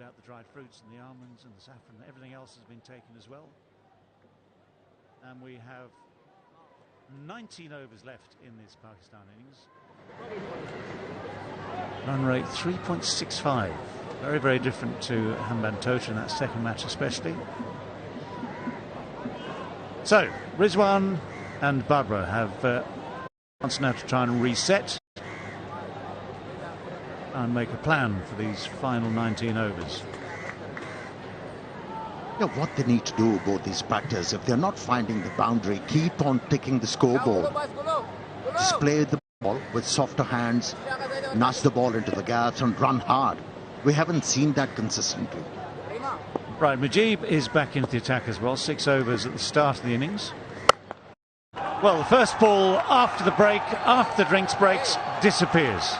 doubt the dried fruits and the almonds and the saffron, everything else has been taken as well. And we have 19 overs left in this Pakistan innings. Run rate 3.65. Very, very different to Hambantota in that second match especially. So, Rizwan and Badra have chance now to try and reset and make a plan for these final 19 overs. Yeah, what they need to do, both these batters, if they're not finding the boundary, keep on ticking the scoreboard. Display the ball with softer hands, nudge the ball into the gaps and run hard. We haven't seen that consistently. Right, Mujeeb is back into the attack as well. 6 overs at the start of the innings. Well, the first ball after the break, after the drinks breaks, disappears.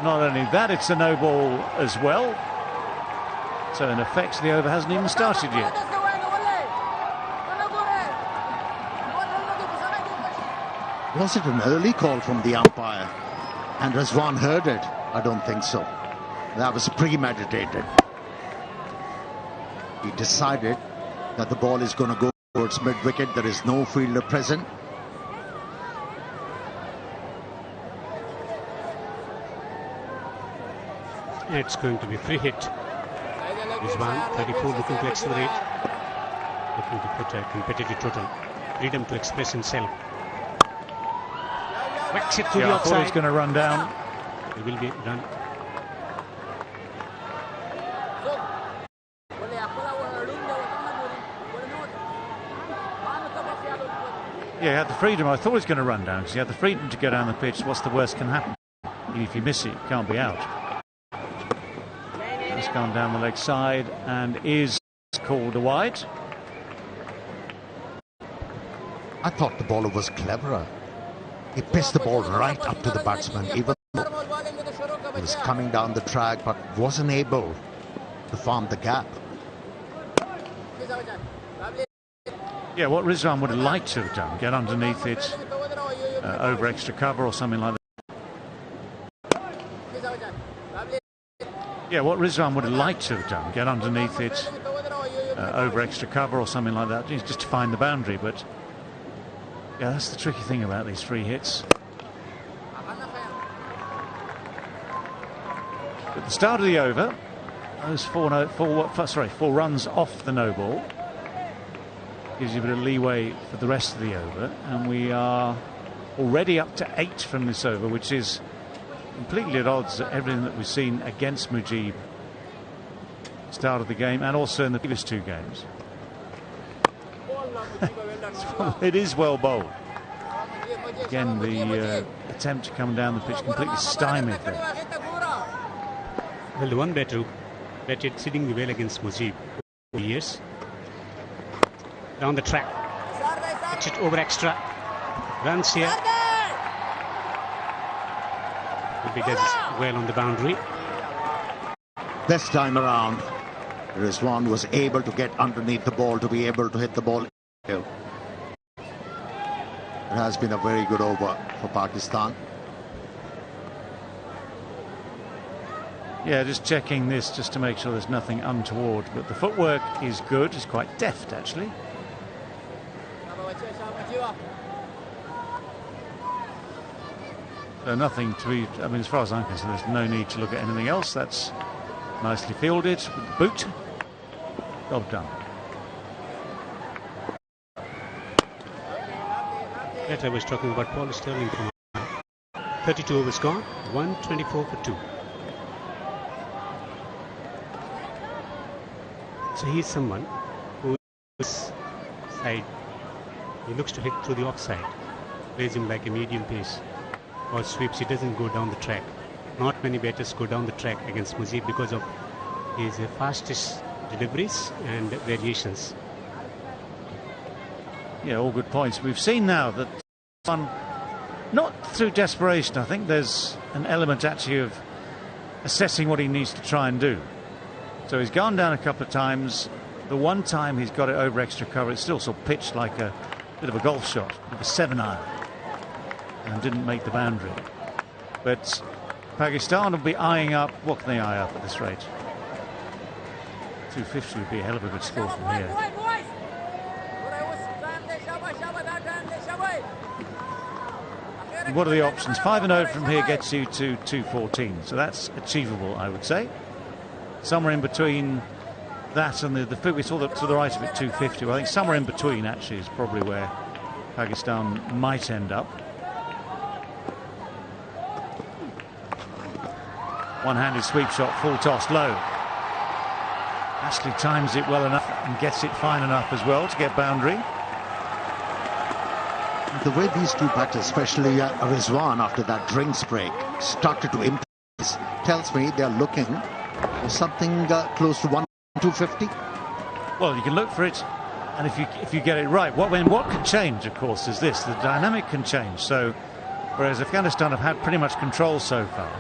Not only that, it's a no ball as well. So in effect, the over hasn't even started yet. Was it an early call from the umpire? And Rizwan heard it? I don't think so. That was premeditated. He decided that the ball is going to go towards mid-wicket. There is no fielder present. It's going to be free hit. Rizwan, 34, looking to accelerate. Looking to put a competitive total. Freedom to express himself. Whacks it to the I outside. thought he's going to run down. He will be run. Yeah, he had the freedom. I thought he was going to run down because he had the freedom to go down the pitch. What's the worst can happen? If you miss it, you can't be out. It's gone down the leg side and is called a wide. I thought the bowler was cleverer. He pitched the ball right up to the batsman, even though he was coming down the track, but wasn't able to form the gap. Yeah, what Rizwan would have liked to have done, get underneath it, over extra cover or something like that. Yeah, what Rizwan would have liked to have done, get underneath it, over extra cover or something like that, just to find the boundary. But yeah, that's the tricky thing about these free hits. At the start of the over, those four runs off the no ball gives you a bit of leeway for the rest of the over, and we are already up to 8 from this over, which is completely at odds at everything that we've seen against Mujeeb start of the game and also in the previous 2 games. It is well bowled. Again, the attempt to come down the pitch completely stymied there. Well, the one better batted sitting well against Mujeeb for years. Down the track. Pitch it over extra. Runs here. He does well on the boundary. This time around, Rizwan was able to get underneath the ball to be able to hit the ball. It has been a very good over for Pakistan. Yeah, just checking this just to make sure there's nothing untoward. But the footwork is good. It's quite deft, actually. So nothing to be, I mean, as far as I'm concerned, there's no need to look at anything else. That's nicely fielded with the boot. Job done. That I was talking about Paul Sterling. 32 overs gone, 124 for 2. So he's someone who is side. He looks to hit through the offside. Plays him like a medium pace. Or sweeps, he doesn't go down the track. Not many batters go down the track against Mujeeb because of his fastest deliveries and variations. Yeah, all good points. We've seen now that not through desperation, I think there's an element actually of assessing what he needs to try and do. So he's gone down a couple of times. The one time he's got it over extra cover, it's still sort of pitched like a bit of a golf shot, of a 7-iron, and didn't make the boundary. But Pakistan will be eyeing up. What can they eye up at this rate? 250 would be a hell of a good score from here. What are the options? 5-0 from here gets you to 214, so that's achievable, I would say. Somewhere in between that and the we saw to the right of it, 250. Well, I think somewhere in between actually is probably where Pakistan might end up. One-handed sweep shot, full toss, low. Ashley times it well enough and gets it fine enough as well to get boundary. The way these two batters, especially Rizwan after that drinks break, started to improvise, tells me they're looking for something close to 250. Well, you can look for it, and if you get it right, what can change, of course, is this: the dynamic can change. So, whereas Afghanistan have had pretty much control so far,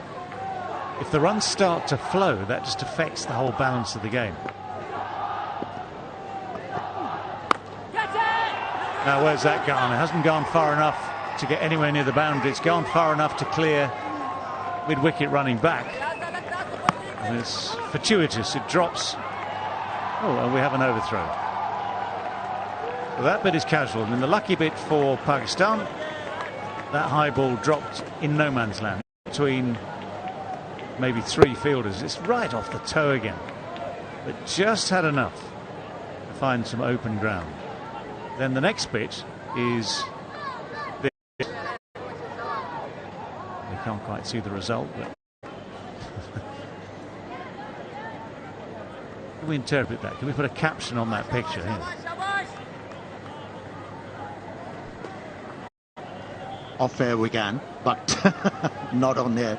if the runs start to flow, that just affects the whole balance of the game. Now, where's that gone? It hasn't gone far enough to get anywhere near the boundary. It's gone far enough to clear mid-wicket running back. And it's fortuitous. It drops. Oh, and we have an overthrow. So that bit is casual. And then the lucky bit for Pakistan, that high ball dropped in no man's land between maybe three fielders. It's right off the toe again. But just had enough to find some open ground. Then the next bit is this. You can't quite see the result, but can we interpret that? Can we put a caption on that picture here? Off air we can, but not on air.